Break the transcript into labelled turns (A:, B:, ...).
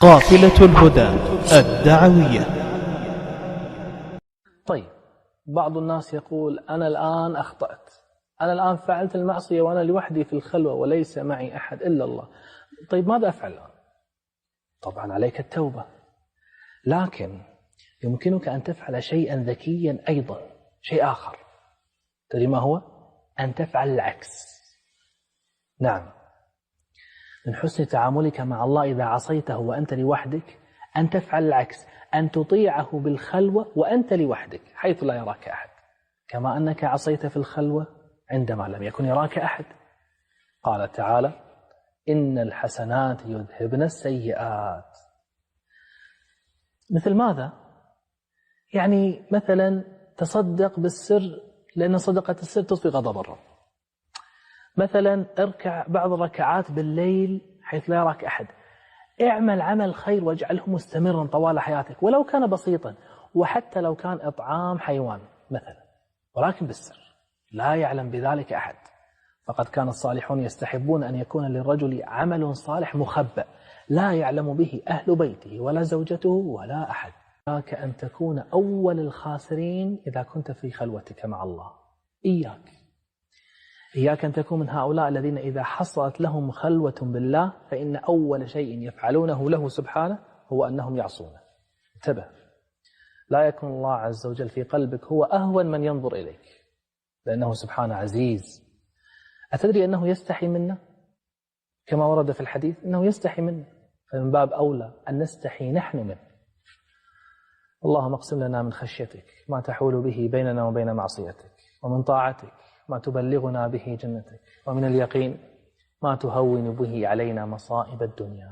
A: قافلة الهدى الدعوية.
B: طيب، بعض الناس يقول أنا الآن أخطأت، أنا الآن فعلت المعصية وأنا لوحدي في الخلوة وليس معي أحد إلا الله. طيب ماذا أفعل الآن؟ طبعا عليك التوبة، لكن يمكنك أن تفعل شيئا ذكيا أيضا، شيء آخر. تدري ما هو؟ أن تفعل العكس. نعم، من حسن تعاملك مع الله إذا عصيته وأنت لوحدك أن تفعل العكس، أن تطيعه بالخلوة وأنت لوحدك حيث لا يراك أحد، كما أنك عصيت في الخلوة عندما لم يكن يراك أحد. قال تعالى: إن الحسنات يذهبن السيئات. مثل ماذا؟ يعني مثلا تصدق بالسر، لأن صدقة السر تطفي غضب الرب. مثلا اركع بعض الركعات بالليل حيث لا يراك أحد. اعمل عمل خير واجعله مستمرا طوال حياتك ولو كان بسيطا، وحتى لو كان إطعام حيوان مثلا، ولكن بالسر لا يعلم بذلك أحد. فقد كان الصالحون يستحبون أن يكون للرجل عمل صالح مخبأ لا يعلم به أهل بيته ولا زوجته ولا أحد. إياك أن تكون أول الخاسرين إذا كنت في خلوتك مع الله. إياك أن تكون من هؤلاء الذين إذا حصلت لهم خلوة بالله فإن أول شيء يفعلونه له سبحانه هو أنهم يعصونه. انتبه، لا يكون الله عز وجل في قلبك هو أهون من ينظر إليك، لأنه سبحانه عزيز. أتدري أنه يستحي منا؟ كما ورد في الحديث أنه يستحي منا، فمن باب أولى أن نستحي نحن منه. اللهم اقسم لنا من خشيتك ما تحول به بيننا وبين معصيتك، ومن طاعتك ما تبلغنا به جنتك، ومن اليقين ما تهون به علينا مصائب الدنيا.